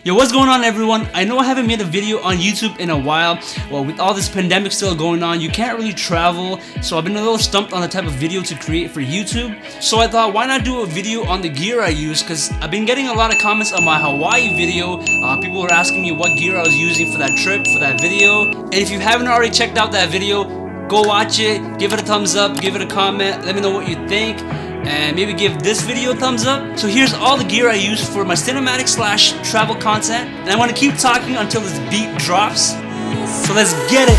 Yo, what's going on everyone? I know I haven't made a video on YouTube in a while. Well, with all this pandemic still going on, you can't really travel, so I've been a little stumped on the type of video to create for YouTube. So I thought, why not do a video on the gear I use, because I've been getting a lot of comments on my Hawaii video. People were asking me what gear I was using for that trip, for that video. And if you haven't already checked out that video, go watch it, give it a thumbs up, give it a comment, let me know what you think. And maybe give this video a thumbs up. So here's all the gear I use for my cinematic / travel content. And I want to keep talking until this beat drops. So let's get it.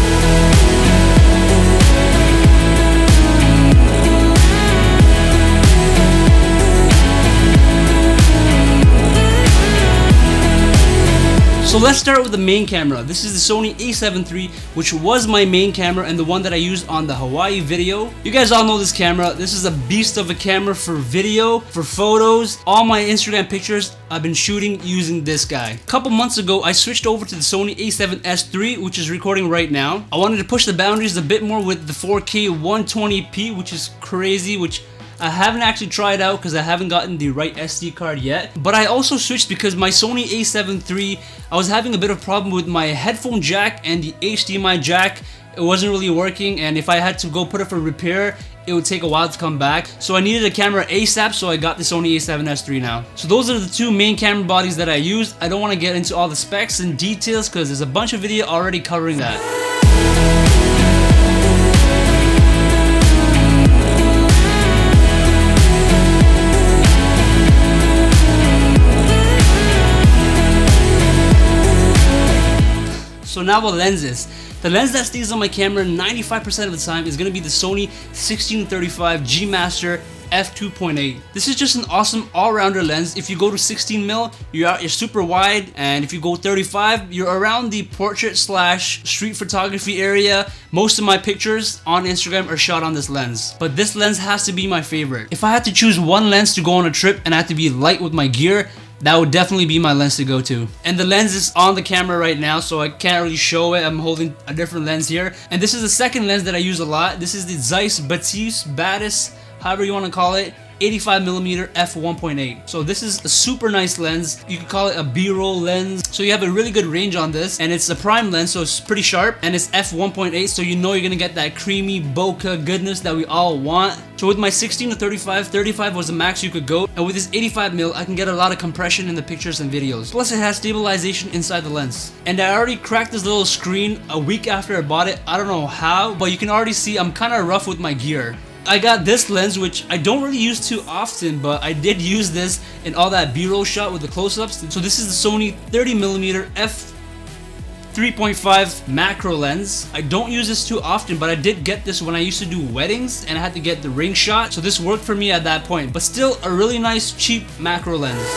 So let's start with the main camera. This is the Sony A7 III, which was my main camera and the one that I used on the Hawaii video. You guys all know this camera. This is a beast of a camera for video, for photos. All my Instagram pictures I've been shooting using this guy. A couple months ago, I switched over to the Sony A7S III, which is recording right now. I wanted to push the boundaries a bit more with the 4K 120p, which is crazy, which I haven't actually tried out because I haven't gotten the right SD card yet. But I also switched because my Sony A7 III, I was having a bit of a problem with my headphone jack and the HDMI jack. It wasn't really working, and if I had to go put it for repair, it would take a while to come back. So I needed a camera ASAP, so I got the Sony A7S III now. So those are the two main camera bodies that I used. I don't want to get into all the specs and details because there's a bunch of video already covering that. So now the lenses. The lens that stays on my camera 95% of the time is going to be the Sony 16-35 G Master f2.8. This is just an awesome all-rounder lens. If you go to 16mm, you're super wide, and if you go 35, you're around the portrait / street photography area. Most of my pictures on Instagram are shot on this lens, but this lens has to be my favorite. If I had to choose one lens to go on a trip and I had to be light with my gear, that would definitely be my lens to go to. And the lens is on the camera right now, so I can't really show it. I'm holding a different lens here. And this is the second lens that I use a lot. This is the Ziess Batis, however you want to call it, 85mm f1.8. So this is a super nice lens. You could call it a B-roll lens. So you have a really good range on this, and it's a prime lens, so it's pretty sharp, and it's f1.8, so you know you're gonna get that creamy bokeh goodness that we all want. So with my 16-35, 35 was the max you could go, and with this 85mm, I can get a lot of compression in the pictures and videos. Plus it has stabilization inside the lens. And I already cracked this little screen a week after I bought it. I don't know how, but you can already see I'm kind of rough with my gear. I got this lens, which I don't really use too often, but I did use this in all that B-roll shot with the close-ups. So this is the Sony 30mm f3.5 macro lens. I don't use this too often, but I did get this when I used to do weddings and I had to get the ring shot. So this worked for me at that point, but still a really nice cheap macro lens.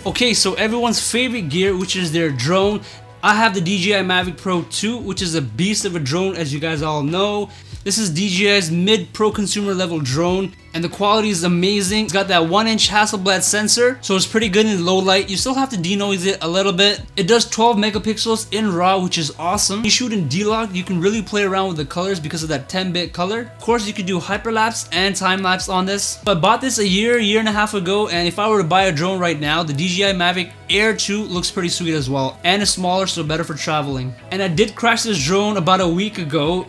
Okay, so everyone's favorite gear, which is their drone. I have the DJI Mavic Pro 2, which is a beast of a drone, as you guys all know. This is DJI's mid-pro consumer level drone, and the quality is amazing. It's got that 1-inch Hasselblad sensor, so it's pretty good in low light. You still have to denoise it a little bit. It does 12 megapixels in RAW, which is awesome. You shoot in D-Log, you can really play around with the colors because of that 10-bit color. Of course, you could do hyperlapse and time-lapse on this. So I bought this a year and a half ago, and if I were to buy a drone right now, the DJI Mavic Air 2 looks pretty sweet as well, and it's smaller, so better for traveling. And I did crash this drone about a week ago.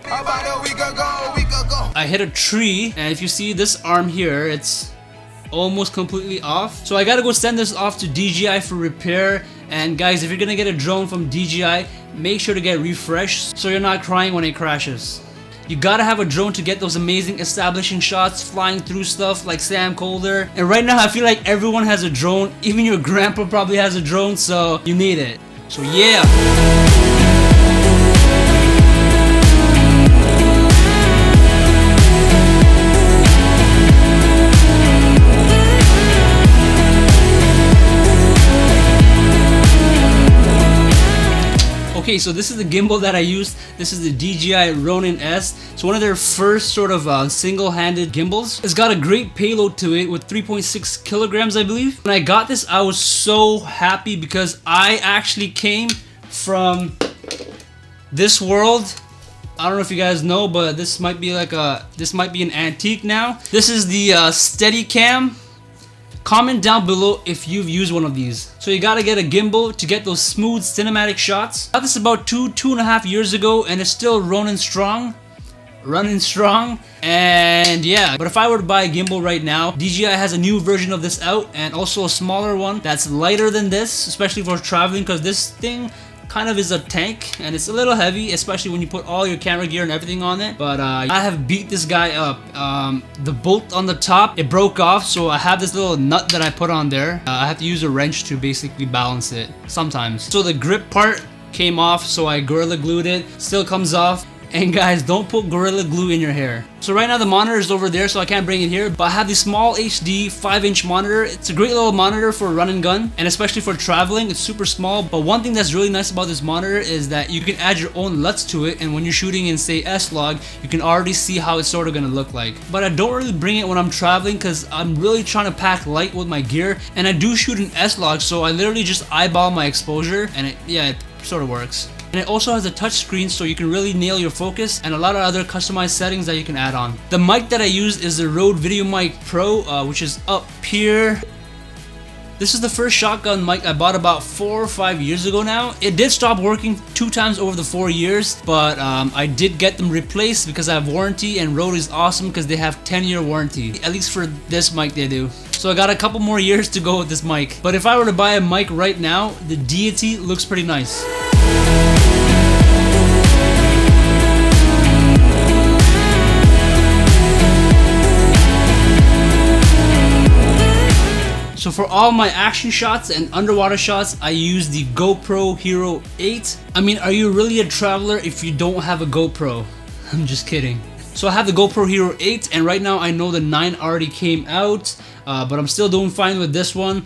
I hit a tree, and if you see this arm here, it's almost completely off. So I gotta go send this off to DJI for repair. And guys, if you're gonna get a drone from DJI, make sure to get refreshed so you're not crying when it crashes. You gotta have a drone to get those amazing establishing shots, flying through stuff like Sam Colder. And right now I feel like everyone has a drone. Even your grandpa probably has a drone, so you need it. So yeah. Okay, so this is the gimbal that I used. This is the Dji Ronin RS. It's one of their first sort of single-handed gimbals. It's got a great payload to it with 3.6 kilograms, I believe. When I got this, I was so happy because I actually came from this world. I don't know if you guys know, but this might be like an antique now. This is the Steadicam. Comment down below if you've used one of these. So you gotta get a gimbal to get those smooth cinematic shots. I got this about two and a half years ago, and it's still running strong. And yeah, but if I were to buy a gimbal right now, DJI has a new version of this out, and also a smaller one that's lighter than this, especially for traveling, because this thing kind of is a tank and it's a little heavy, especially when you put all your camera gear and everything on it. But I have beat this guy up. The bolt on the top, it broke off, so I have this little nut that I put on there. I have to use a wrench to basically balance it sometimes. So the grip part came off, so I Gorilla Glued it. Still comes off. And guys, don't put Gorilla Glue in your hair. So right now the monitor is over there, so I can't bring it here, but I have the small HD 5-inch monitor. It's a great little monitor for run and gun, and especially for traveling. It's super small, but one thing that's really nice about this monitor is that you can add your own LUTs to it, and when you're shooting in, say, S-Log, you can already see how it's sort of gonna look like. But I don't really bring it when I'm traveling because I'm really trying to pack light with my gear, and I do shoot in S-Log, so I literally just eyeball my exposure, and it sort of works. And it also has a touch screen, so you can really nail your focus, and a lot of other customized settings that you can add on. The mic that I use is the Rode VideoMic Pro, which is up here. This is the first shotgun mic I bought about 4 or 5 years ago now. It did stop working 2 times over the 4 years, but I did get them replaced because I have warranty, and Rode is awesome because they have 10-year warranty. At least for this mic they do. So I got a couple more years to go with this mic. But if I were to buy a mic right now, the Diety looks pretty nice. So for all my action shots and underwater shots, I use the GoPro Hero 8. I mean, are you really a traveler if you don't have a GoPro? I'm just kidding. So I have the GoPro Hero 8, and right now I know the 9 already came out, but I'm still doing fine with this one.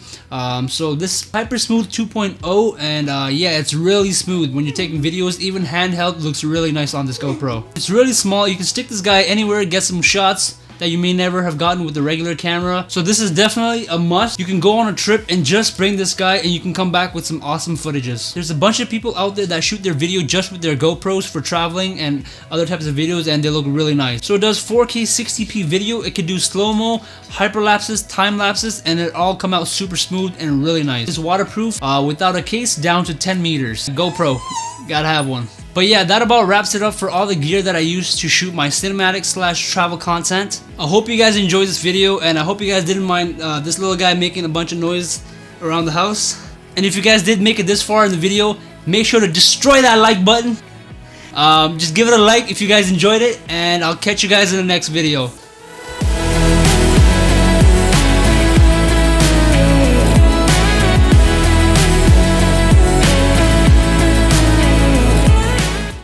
So this Hyper Smooth 2.0, and yeah, it's really smooth when you're taking videos. Even handheld looks really nice on this GoPro. It's really small. You can stick this guy anywhere, get some shots that you may never have gotten with the regular camera. So this is definitely a must. You can go on a trip and just bring this guy, and you can come back with some awesome footages. There's a bunch of people out there that shoot their video just with their GoPros for traveling and other types of videos, and they look really nice. So it does 4K 60p video. It can do slow-mo, hyperlapses, time lapses, and it all come out super smooth and really nice. It's waterproof without a case down to 10 meters. GoPro, gotta have one. But yeah, that about wraps it up for all the gear that I use to shoot my cinematic / travel content. I hope you guys enjoyed this video, and I hope you guys didn't mind this little guy making a bunch of noise around the house. And if you guys did make it this far in the video, make sure to destroy that like button. Just give it a like if you guys enjoyed it, and I'll catch you guys in the next video.